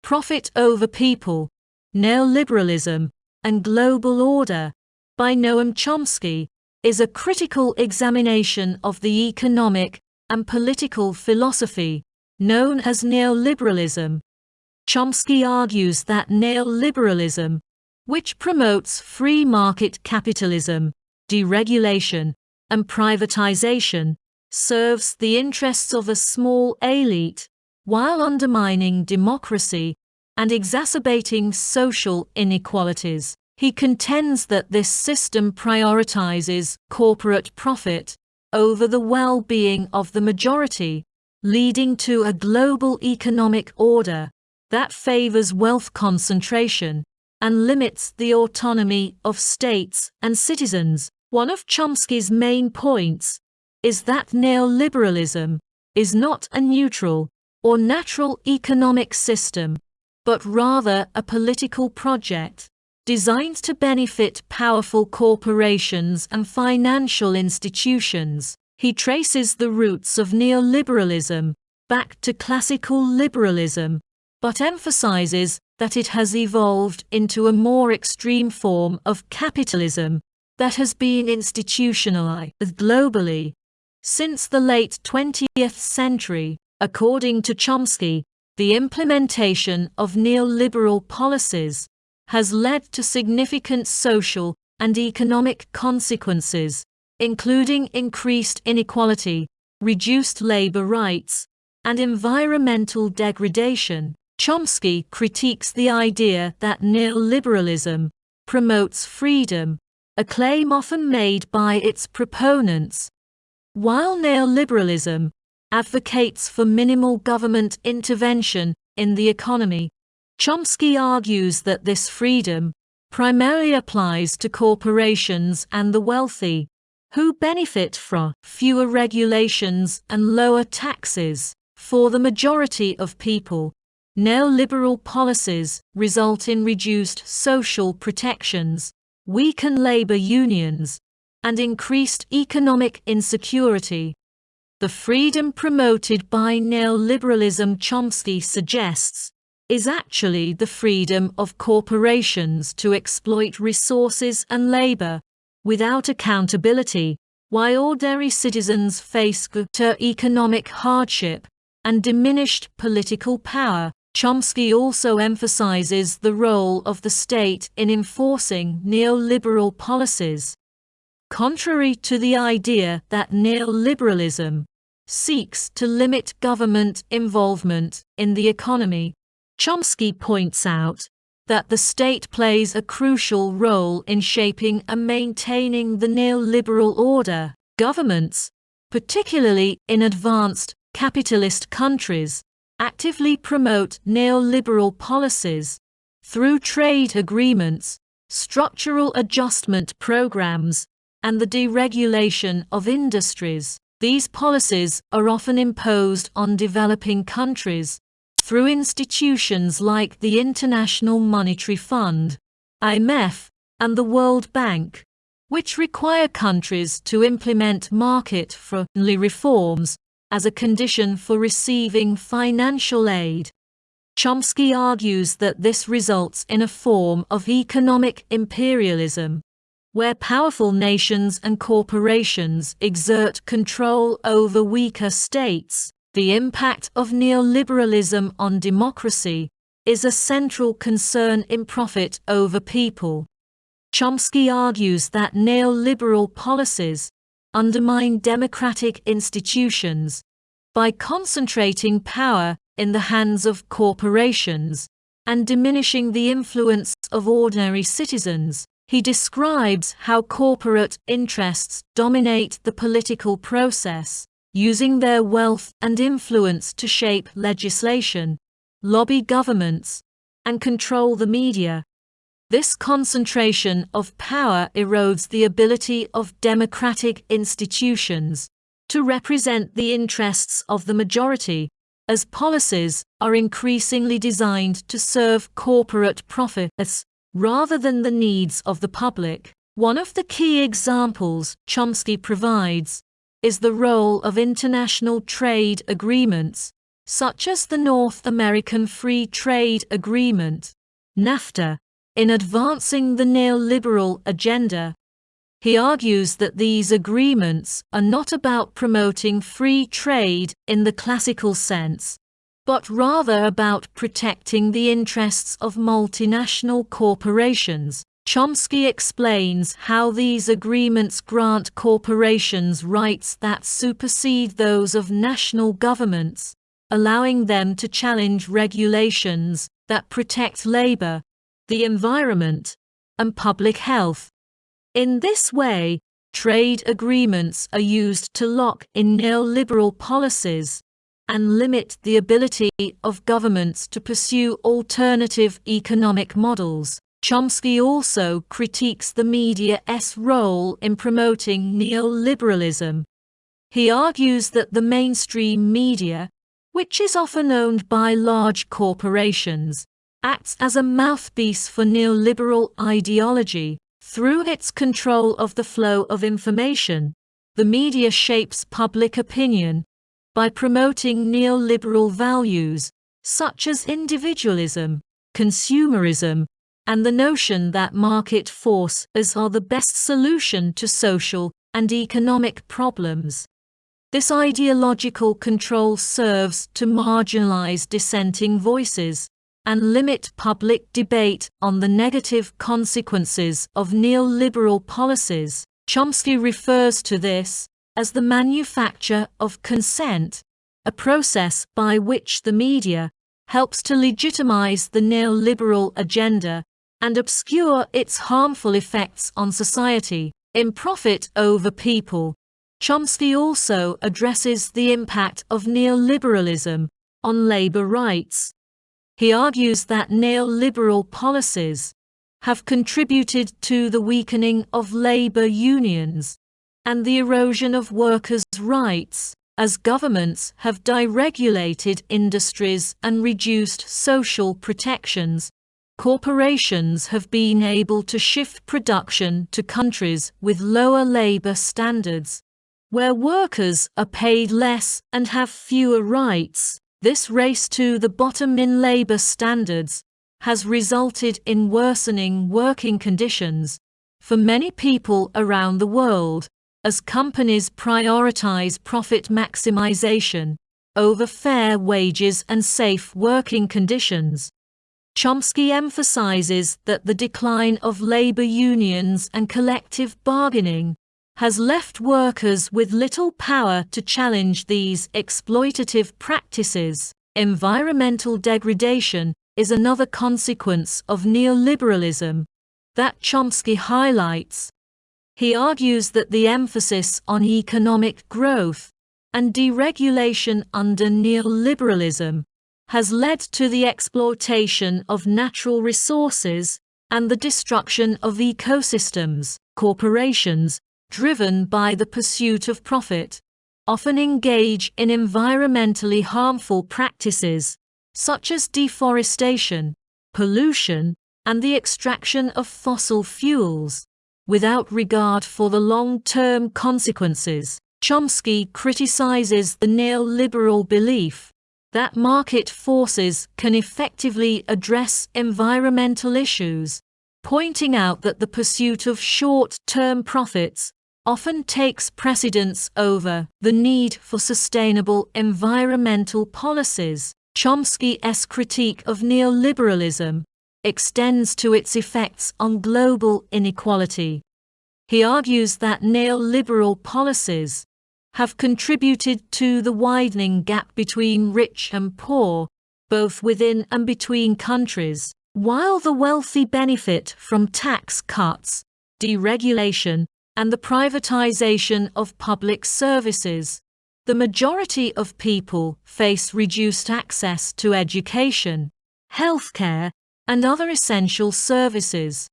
Profit Over People, Neoliberalism, and Global Order, by Noam Chomsky, is a critical examination of the economic and political philosophy known as neoliberalism. Chomsky argues that neoliberalism, which promotes free market capitalism, deregulation, and privatization, serves the interests of a small elite while undermining democracy and exacerbating social inequalities. He contends that this system prioritizes corporate profit over the well-being of the majority, leading to a global economic order that favors wealth concentration and limits the autonomy of states and citizens. One of Chomsky's main points is that neoliberalism is not a neutral or natural economic system, but rather a political project designed to benefit powerful corporations and financial institutions. He traces the roots of neoliberalism back to classical liberalism, but emphasizes that it has evolved into a more extreme form of capitalism that has been institutionalized globally since the late 20th century. According to Chomsky, the implementation of neoliberal policies has led to significant social and economic consequences, including increased inequality, reduced labor rights, and environmental degradation. Chomsky critiques the idea that neoliberalism promotes freedom, a claim often made by its proponents. While neoliberalism advocates for minimal government intervention in the economy, Chomsky argues that this freedom primarily applies to corporations and the wealthy, who benefit from fewer regulations and lower taxes. For the majority of people, neoliberal policies result in reduced social protections, weaken labor unions, and increased economic insecurity. The freedom promoted by neoliberalism, Chomsky suggests, is actually the freedom of corporations to exploit resources and labor without accountability, while ordinary citizens face greater economic hardship and diminished political power. Chomsky also emphasizes the role of the state in enforcing neoliberal policies. Contrary to the idea that neoliberalism seeks to limit government involvement in the economy, Chomsky points out that the state plays a crucial role in shaping and maintaining the neoliberal order. Governments, particularly in advanced capitalist countries, actively promote neoliberal policies through trade agreements, structural adjustment programs, and the deregulation of industries. These policies are often imposed on developing countries through institutions like the International Monetary Fund, IMF, and the World Bank, which require countries to implement market-friendly reforms as a condition for receiving financial aid. Chomsky argues that this results in a form of economic imperialism, where powerful nations and corporations exert control over weaker states. The impact of neoliberalism on democracy is a central concern in Profit Over People. Chomsky argues that neoliberal policies undermine democratic institutions by concentrating power in the hands of corporations and diminishing the influence of ordinary citizens. He describes how corporate interests dominate the political process, using their wealth and influence to shape legislation, lobby governments, and control the media. This concentration of power erodes the ability of democratic institutions to represent the interests of the majority, as policies are increasingly designed to serve corporate profits rather than the needs of the public. One of the key examples Chomsky provides is the role of international trade agreements, such as the North American Free Trade Agreement, NAFTA, in advancing the neoliberal agenda. He argues that these agreements are not about promoting free trade in the classical sense, but rather about protecting the interests of multinational corporations. Chomsky explains how these agreements grant corporations rights that supersede those of national governments, allowing them to challenge regulations that protect labor, the environment, and public health. In this way, trade agreements are used to lock in neoliberal policies and limit the ability of governments to pursue alternative economic models. Chomsky also critiques the media's role in promoting neoliberalism. He argues that the mainstream media, which is often owned by large corporations, acts as a mouthpiece for neoliberal ideology. Through its control of the flow of information, the media shapes public opinion by promoting neoliberal values such as individualism, consumerism, and the notion that market forces are the best solution to social and economic problems. This ideological control serves to marginalize dissenting voices and limit public debate on the negative consequences of neoliberal policies. Chomsky refers to this as the manufacture of consent, a process by which the media helps to legitimize the neoliberal agenda and obscure its harmful effects on society. In Profit Over People, Chomsky also addresses the impact of neoliberalism on labor rights. He argues that neoliberal policies have contributed to the weakening of labor unions and the erosion of workers' rights, as governments have deregulated industries and reduced social protections. Corporations have been able to shift production to countries with lower labor standards, where workers are paid less and have fewer rights. This race to the bottom in labor standards has resulted in worsening working conditions for many people around the world, as companies prioritize profit maximization over fair wages and safe working conditions. Chomsky emphasizes that the decline of labor unions and collective bargaining has left workers with little power to challenge these exploitative practices. Environmental degradation is another consequence of neoliberalism that Chomsky highlights. He argues that the emphasis on economic growth and deregulation under neoliberalism has led to the exploitation of natural resources and the destruction of ecosystems. Corporations, driven by the pursuit of profit, often engage in environmentally harmful practices, such as deforestation, pollution, and the extraction of fossil fuels, without regard for the long-term consequences. Chomsky criticizes the neoliberal belief that market forces can effectively address environmental issues, pointing out that the pursuit of short-term profits often takes precedence over the need for sustainable environmental policies. Chomsky's critique of neoliberalism extends to its effects on global inequality. He argues that neoliberal policies have contributed to the widening gap between rich and poor, both within and between countries. While the wealthy benefit from tax cuts, deregulation, and the privatization of public services, the majority of people face reduced access to education, healthcare, and other essential services.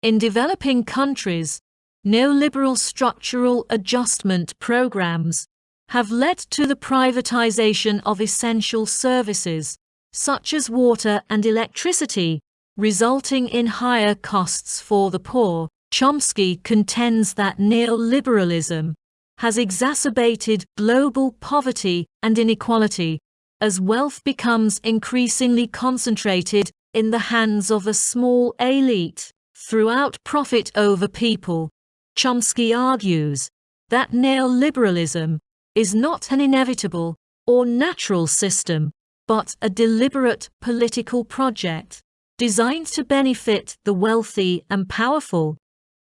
In developing countries, neoliberal structural adjustment programs have led to the privatization of essential services, such as water and electricity, resulting in higher costs for the poor. Chomsky contends that neoliberalism has exacerbated global poverty and inequality, as wealth becomes increasingly concentrated in the hands of a small elite throughout profit over people. Chomsky argues that neoliberalism is not an inevitable or natural system, but a deliberate political project designed to benefit the wealthy and powerful.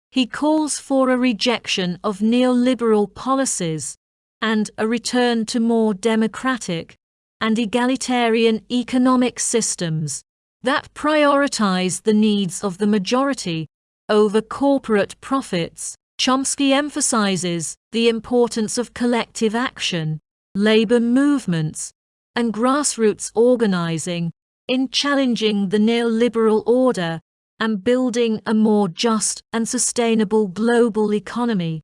He calls for a rejection of neoliberal policies and a return to more democratic and egalitarian economic systems that prioritize the needs of the majority over corporate profits. Chomsky emphasizes the importance of collective action, labor movements, and grassroots organizing in challenging the neoliberal order and building a more just and sustainable global economy.